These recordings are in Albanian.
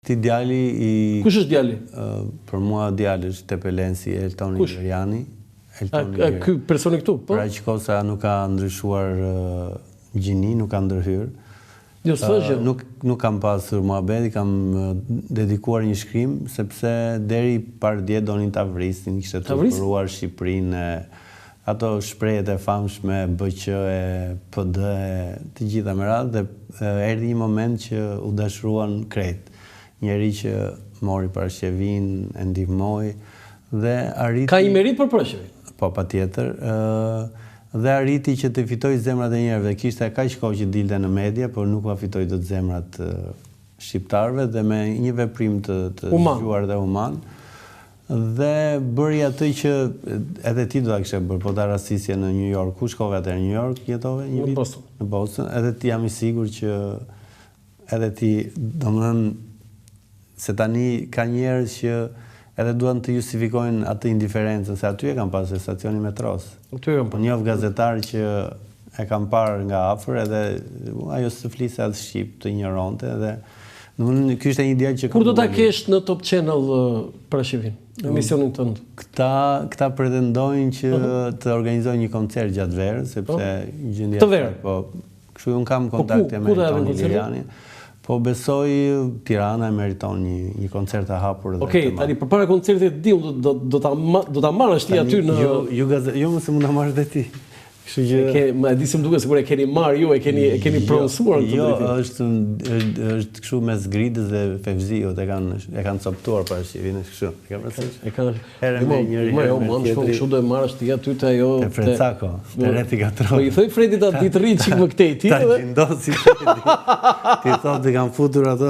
Ti djali i... Kush është djali? Për mua djali është Tepelensi, Eltoni Gjeriani. Ky personi këtu, po? Pra që kosa nuk ka ndryshuar gjini, nuk ka ndërhyrë. Jo, s'thashë. Nuk kam pasur muhabet, kam dedikuar një shkrim, sepse deri par dje donin ta vrisin, kishte të përruar Shqipërinë, ato shprehet e famshme, BQ, PD, të gjitha me radhë, dhe erdhi një moment që u dashruan krejt. Njeri që mori Parashevin, e ndihmoi, dhe arriti... Ka i merit për Parashevin? Po, patjetër. Dhe arriti që të fitoj zemrat e njerëve. Kishte kaq kohë që dilte në media, por nuk va fitoj dot zemrat shqiptarëve, dhe me një veprim të zgjuar dhe human. Dhe bëri atë që edhe ti do ta kishe bërë, po ta rastisje në New York. Ku shkove atëherë? Në New York jetove një vit? Në Boston. Edhe ti jam i sigurt që edhe ti, domethënë, se tani ka njerëz që edhe duan të justifikojnë atë indiferencën, se aty e kam pasur stacioni metros. Njoh gazetar që e kam parë nga afër, edhe ajo së flisë atë shqip, të ignoronte, dhe ky ishte një djalë që... Kur do ta kesh në Top Channel Parashevin, në emisionin tënd? Këta pretendojnë që të organizojnë një koncert gjatë verës, sepse gjendja... Të verë? Po, kështu unë kam kontakte me Eltoni Gjeriani. Po besoj Tirana e meriton një koncert të hapur. Okej, tani përpara koncertit di do ta marrësh ti aty në... Jo, mëse mund ta marrësh dhe ti. Kështu që... Ma di se më duket sikur e keni marrë ju, e keni pronësuar këtë drejtim. Jo, është kështu mes Gridës dhe Fevziut, e kanë coptuar Parashevin, kështu. E kanë parasysh? E kanë. Herë me njëri, herë me tjetri. Kështu do e marrësh ti aty te ajo... Te Frecako, te Reti Gatroni. Po i thoj Fredit atë ditë rrit çik më këtej ti. Ta gjindosi Fredi. Ti thotë kanë futur ato...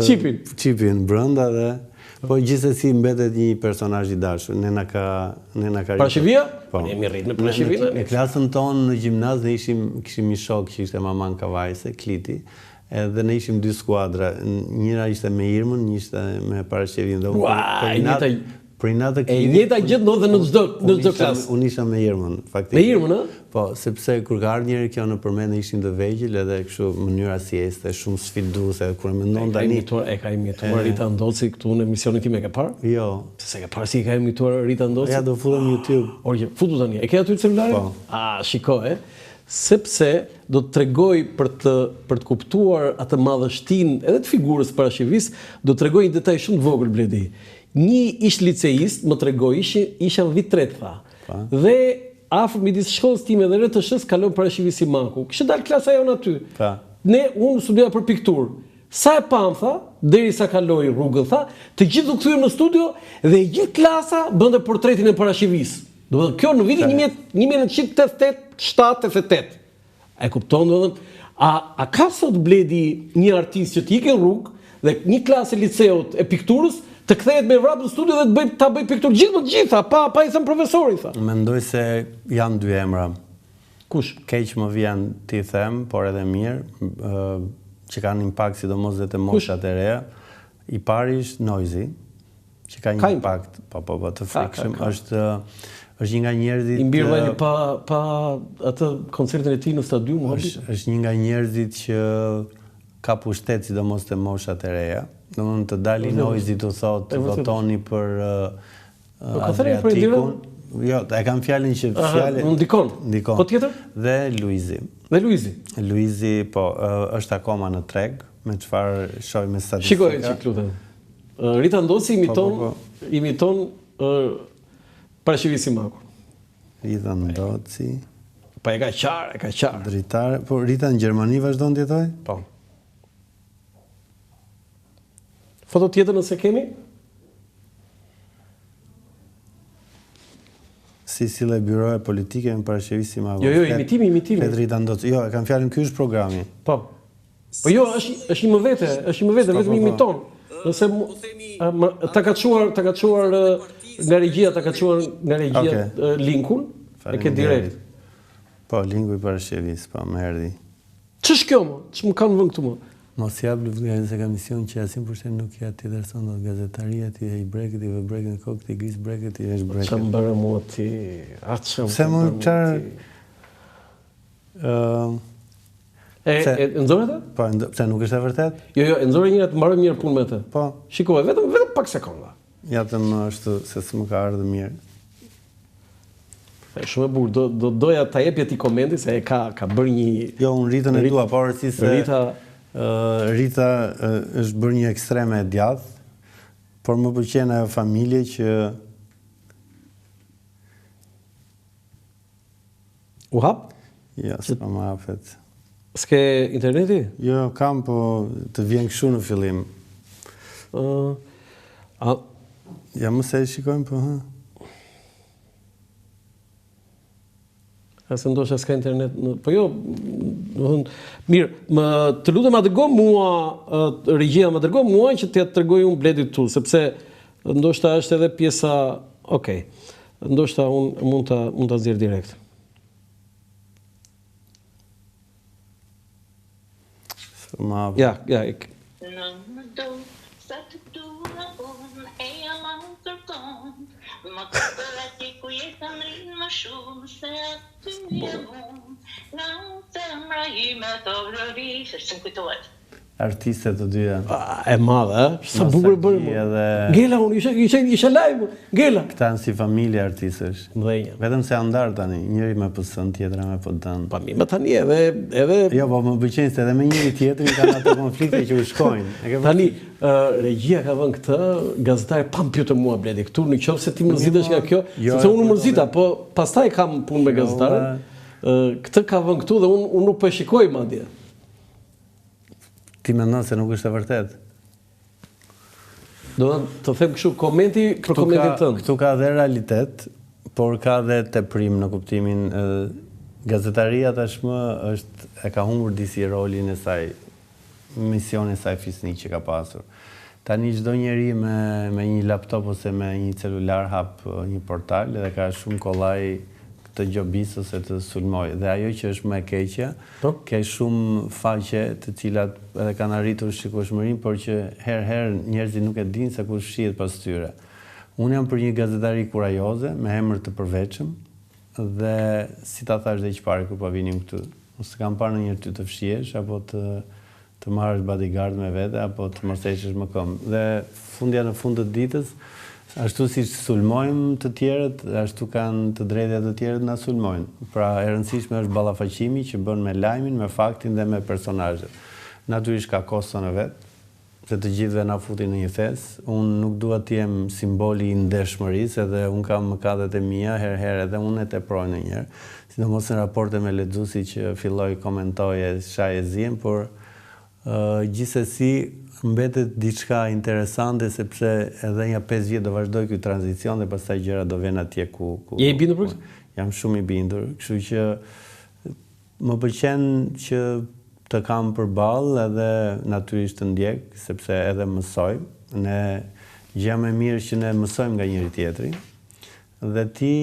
Çipin brenda dhe... Po gjithsesi mbetet një personazh i dashur. Nena ka Parashevia? Po. Ne jemi rrit në Parashevin. Në klasën tonë në gjimnaz ne kishim një shok që ishte Maman Kavajse, Kliti, edhe ne ishim dy skuadra. Njëra ishte me Irmën, një ishte me Parashevin. Për natë e njëjta gjë ndodhe në çdo klasë. Unë isha me Irmën, faktikisht. Me Irmën, ë? Po, sepse kur ka ardhur njëri kjo në përmend ne ishim të vegjël, edhe kështu mënyra si ishte shumë sfiduese, kur e mendon tani. E ka imituar Rita Ndoci këtu në emisionin tim, e ke parë? Jo. Se ke parë si ka imituar Rita Ndoci? Ja do futem në YouTube. Orje, futu tani. E ke aty celularin? Po. Shiko, sepse do të tregoj për të kuptuar atë madhështinë edhe të figurës Parashevis, do të tregoj një detaj shumë të vogël, Bledi. Një ish liceist më tregoi, isha në vit 3, tha. Dhe afër midis shkollës time dhe RTS-s kalon Parashevi Simaku. Kishte dalë klasa jonë aty. Unë studioja për pikturë. Sa e pam, tha, derisa kaloi rrugën, tha, të gjithë u kthyem në studio dhe gjithë klasa bënte portretin e Parashevis. Domethënë kjo në vitin 1988. E kupton, domethënë, a ka sot, Bledi, një artist që të ikë në rrugë dhe një klasë e liceut e pikturës të kthehet me vrap në studio dhe ta bëj pikturë gjitha, pa i thënë profesori, tha. Mendoj se janë dy emra. Kush? Keq më vjen ti them, por edhe mirë, që kanë impakt sidomos dhe te moshat e reja. I pari është Noizi, që ka një impakt, po të frikshëm, është një nga njerëzit... I mbirë vajni pa atë koncertin e tij në stadium, është një nga njerëzit që ka pushtet sidomos te moshat e reja. Domethënë të dali Noizi të thotë votoni për Adriatikun. Jo, e kam fjalën që ndikon. Po tjetër? Dhe Luizi. Luizi, po, është akoma në treg, me çfarë shoh me statistika. Shikoj çik lutem. Rita Ndoci imiton Parashevi Simaku. Rita Ndoci. Po e ka qarë. Dritare, po Rita në Gjermani vazhdon të jetojë? Po. Foto tjetër nëse kemi? Si sille byroja politike me Parashevi Simaku. Jo, imitimi. Rita Ndoci. Jo, e kam fjalën ky është programi. Po. Po jo, është një më vete, vetëm imiton. Nëse ta ka çuar nga regjia, linkun, e ke direkt. Po, linku i Parashevis, po, më erdhi. Ç'është kjo më? Ç'më kanë vënë këtu më? Mos jap luftë se ka mision që asim përshën nuk ja ti dërson do gazetaria ti e i breket i vë breket në kokë ti gris breket i është breket. Çam bëre mua ti? Se më çfarë E nxorë atë? Po, pse nuk është e vërtet? Jo, e nxorë njëra të mbaroj mirë punë me të. Po. Shikoj, vetëm pak sekonda. Ja të më është se s'më ka ardhur mirë. Shumë e bukur, doja ta jepje ti komenti se ka bërë një... Jo, unë Ritën e dua, por si se Rita është bërë një ekstreme e djathtë, por më pëlqen ajo familje që... U hap? Ja, s'pa më hapet. S'ke interneti? Jo, kam, po të vjen kështu në fillim. Ja, më se shikojmë, po, ha? Ase ndoshta s'ka internet, po jo, mirë, të lutem ma dërgo mua, regjia ma dërgo mua që t'ja tregoj unë Bledit tu, sepse ndoshta është edhe pjesa, okej, ndoshta unë mund ta nxjerr direkt. Ja. Në do sa të dua unë e jam kërkon, më të bërati ku jetëm rinë më shumë se aty një unë, nga unë zemra ime të vërëri, se që më kujtohet. Artiste të dyja. E madhe, sa bukur bërë. Gela, unë isha live, Gela. Këta në si familje artistësh. Mdhenja. Vetëm se andar tani, njëri me pësën, tjetra me pëdën. Pa mi me tani edhe... Jo, po më bëqenjë se edhe me njëri tjetërin kanë ato konflikte që u shkojnë. Tani, regjia ka vënë këtë, gazetare pam pjo të mua, Bledi, këtu në qofë se ti mërzitesh nga kjo, sepse unë mërzita, po pastaj kam punë me gazetare, këtë ka vënë këtu dhe unë nuk po e shikoj madje. Ti mendon se nuk është e vërtet? Do të them kështu, komenti për komentin tënd. Këtu ka dhe realitet, por ka dhe teprim në kuptimin gazetaria tashmë e ka humbur disi rolin e saj, misionin e saj fisnik që ka pasur. Tani çdo njeri me një laptop ose me një celular hap një portal dhe ka shumë kollaj të gjobisë ose të sulmoj. Dhe ajo që është më e keqja, ke shumë faqe të cilat edhe kanë arritur shikueshmërinë, por që herë njerëzit nuk e dinë se kush shihet pas tyre. Unë jam për një gazetari kurajoze, me emër të përveçëm, dhe si ta thash dhe që pare kur pa vinim këtu, ose kam parë në njërë ty të fshihesh, apo të marrësh bodyguard me vete, apo të mërseshesh më këmbë. Dhe fundja në fund të ditës, ashtu si sulmojmë të tjerët, ashtu kanë të drejtat të tjerët na sulmojnë. Pra e rëndësishme është ballafaqimi që bën me lajmin, me faktin dhe me personazhet. Natyrisht ka koston e vet, se të gjithëve na futin në një thes. Unë nuk dua të jem simboli i ndeshmërisë, edhe unë kam mëkatet e mia, herë edhe unë e teproj ndonjëherë. Sidomos në raporte me lexuesi që filloi komentoje, shaje zien, por gjithsesi mbetet diçka interesante sepse edhe një 5 vjet do vazhdoj ky tranzicion dhe pastaj gjëra do vjen atje ku Je i bindur për këtë? Jam shumë i bindur, kështu që më pëlqen që të kam përballë edhe natyrisht të ndjek, sepse edhe mësoj. Ne gjë më mirë që ne mësojmë nga njëri tjetri. Dhe ti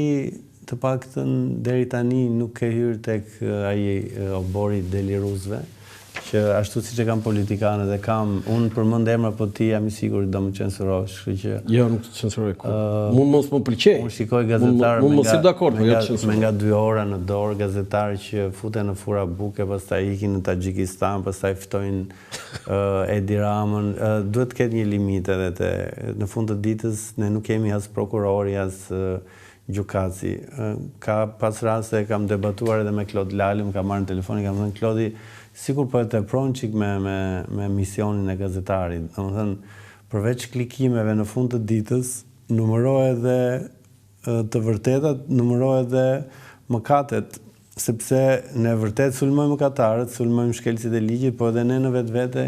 të paktën deri tani nuk ke hyrë tek ai obori deliruesve, që ashtu siç e kam politikanët dhe kam, unë përmend emra, po ti jam i sigurt do më censurosh, kështu që jo, nuk të censuroj kur. Mund mos më pëlqej. Unë shikoj gazetarë me nga 2 ora në dorë, gazetarë që futen në fura buke, pastaj ikin në Taxhikistan, pastaj ftojnë Edi Ramën. Duhet të ketë një limit edhe në fund të ditës ne nuk kemi as prokurori, as gjykatësi. Ka pas raste kam debatuar edhe me Klod Lali, më ka marrë në telefon, kam thënë Klodi, sikur po e tepron çik me misionin e gazetarit. Domethënë, përveç klikimeve në fund të ditës, numëro edhe të vërtetat, numëro edhe mëkatet, sepse ne vërtet sulmojmë mëkatarët, sulmojmë shkelësit e ligjit, po edhe ne në vetvete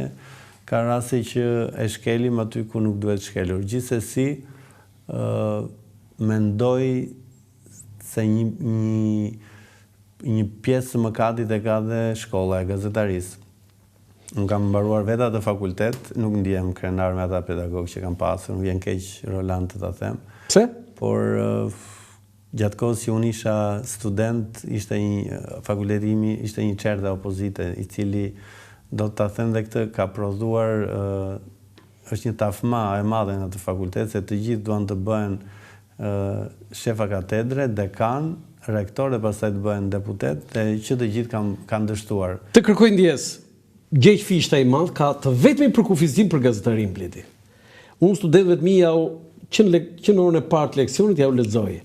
ka raste që e shkelim aty ku nuk duhet shkelur. Gjithsesi, mendoj se një pjesë të mëkatit e ka dhe shkolla e gazetarisë. Unë kam mbaruar vetë atë fakultet, nuk ndihem krenar me ata pedagogë që kam pasur, më vjen keq Roland të ta them. Pse? Por gjatë kohës që unë isha student, fakulteti imi ishte një çerdhe opozite, i cili do të ta them dhe këtë ka prodhuar, është një tafma e madhe në atë fakultet, se të gjithë duan të bëhen shefa katedre, dekan, rektor dhe pastaj të bëhen deputet, dhe që të gjithë kanë dështuar. Të kërkoj ndjes, Gjeq Fishta i madh ka të vetmi përkufizim për gazetarin Bledi. Unë studentëve të mi jau 100 orën e parë të leksionit jau lexoj.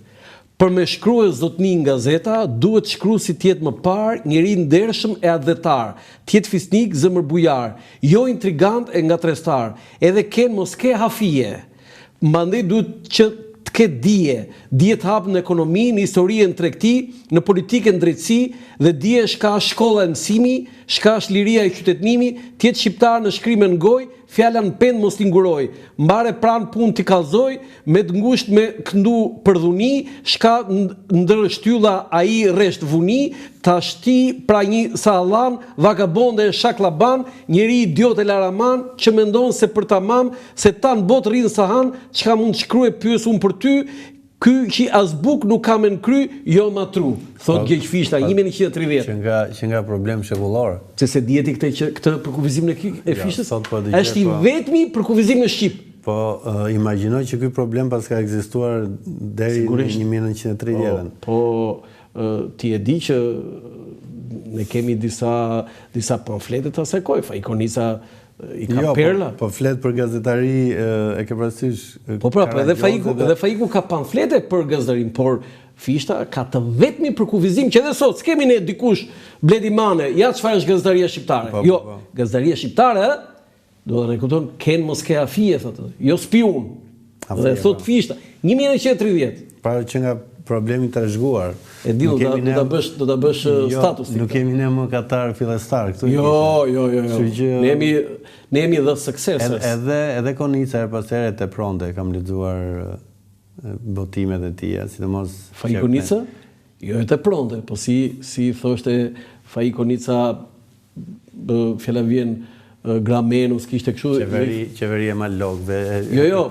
Për me shkruaj zotni në gazeta, duhet shkruesi të jetë më parë njeri ndershëm e adhetar, të jetë fisnik, zëmër bujar, jo intrigant e ngatrestar, edhe ken mos ke hafije. Mandej duhet që të ketë dije të hapë në ekonomi, në histori, në tregti, në politikë, në drejtësi, dhe dije shka shkolla e mësimi, shka është liria e qytetnimi, të jetë shqiptar në shkrim e në gojë, fjala në pend mos t'i nguroj, mbare pranë punë t'i kallzoj, me të ngusht me këndu për dhuni, shka ndërshtylla ai resht vuni, ta shti pra një sallan, vagabonde e shaklaban, njeri idiot e laraman, që mendon se për tamam, se ta në botë rrinë sahan, çka mund të shkruaj pyes unë për ty, ky që as buk nuk kam në kry, jo matru, thot Gjeq Fishta, 1130. Që nga problem shekullor. Se dieti këtë përkufizimin e Fishtës, është i vetmi përkufizim në Shqip. Po, imagjinoj që ky problem pas ka ekzistuar deri në 1930-ën. Po, ti e di që ne kemi disa pamflete të asaj kohe, Faikonica i ka perla. Po flet për gazetari e ke parasysh. Po pra, edhe Faiku ka pamflete për gazetarin, por Fishta ka të vetmi përkufizim që edhe sot s'kemi ne dikush Bledi Mane, ja çfarë është gazetaria shqiptare. Jo, gazetaria shqiptare, do të kupton, ken mos ke afije, thotë, jo spiun. Dhe thot Fishta, 1930. Para që nga problemi të rëzhguar. E di, do ta bësh status. Nuk kemi ne më Katar fillestar këtu. Jo. Ne jemi the successors. Edhe Konica her pas here te pronte, kam lexuar botimet e tija, sidomos Faikonica? Jo, te pronte, po si thoshte Faikonica, fjala vjen Gramenus kishte kështu qeveri e malogëve. Jo,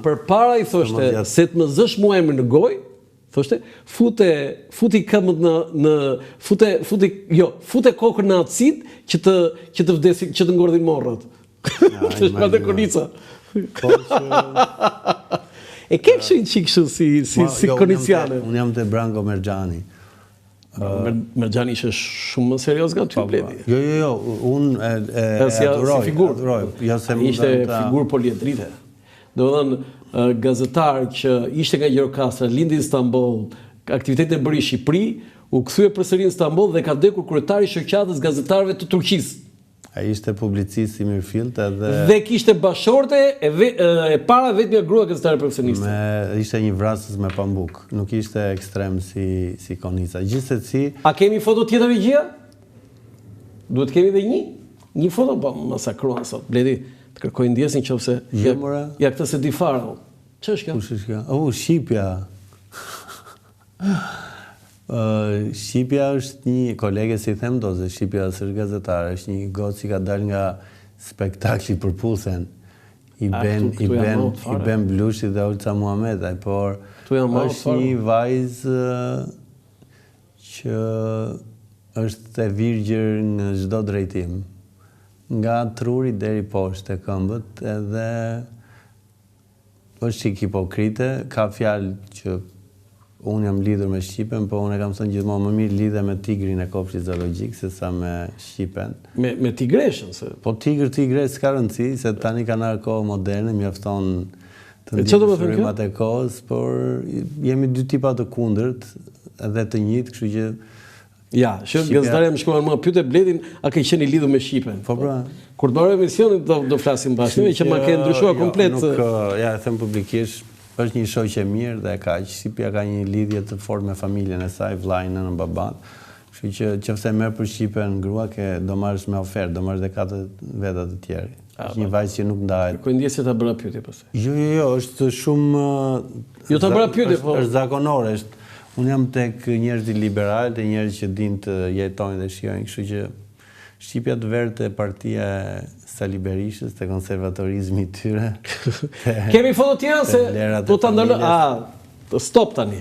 përpara i thoshte se të më zësh mua emrin në gojë, thoshte, futi këmbët fute kokën në atësit që të vdesin, që të ngordhin morrat. Të shpate Konica. E ke kështu një qikë si koniciane? Unë jam të Branko Mergjani. Mergjani ishe shumë më serios nga ty, Bledi. Jo, unë e adhuroj. Ishte figurë poliedrite. Do dhënë, gazetar që ishte nga Gjirokastra, lindi në Istanbul, aktivitetin e bëri në Shqipëri, u kthye përsëri në Istanbul dhe ka vdekur kryetari i shoqatës gazetarëve të Turqisë. Ai ishte publicist i mirëfillt edhe dhe kishte bashorte e para vetëm grua gazetare profesioniste. Ishte një vrasës me pambuk, nuk ishte ekstrem si Konica. Gjithsesi, a kemi foto tjetër i gjia? Duhet kemi edhe një foto, po masakruan sot. Bledi, të kërkoj ndjesin nëse ja këtë se di fara. Ç'është kjo? Kush është kjo? Shqipja. Shqipja është një kolege, si them do, se Shqipja është gazetare, është një gotë që ka dal nga spektakli për Pusen. I ben Blushi dhe Olca Muhamedaj, por është një vajzë që është e virgjër në çdo drejtim. Nga truri deri poshtë e këmbët, edhe është çik hipokrite, ka fjalë që unë jam lidhur me Shqipen, po unë e kam thënë gjithmonë më mirë lidhe me tigrin e kopshtit zoologjik se sa me Shqipen. Me tigreshën? Po tigre s'ka rëndësi, se tani kanë ardhur kohë moderne, mjafton të ndihmë shurimat e kohës, por jemi dy tipa të kundërt edhe të njëjtë, kështu që ja, gazetarja më shkruan mua, pyete Bledin, a ke qenë i lidhur me Shqipen? Po pra. Kur të marrë emisionin do flasim bashkë, që ma ke ndryshuar komplet. Ja, e them publikisht, është një shoqe mirë dhe kaq. Shqipja ka një lidhje të fortë me familjen e saj, vllajën, nënën, baban. Kështu që nëse merr për Shqipen grua, do marrësh me ofertë, do marrësh dhe 4 veta të tjerë. Është një vajzë që nuk ndahet. Ku ndjesë ta bëra pyetje pastaj? Jo, është shumë jo ta bëra pyetje, po është zakonore, unë jam tek njerëz liberal, të njerëz që dinë të jetojnë dhe shijojnë, kështu që Shqipja të verë të partia Sali Berishës, të konservatorizmi i tyre. Kemi foto tjera se do të ndalë, stop tani.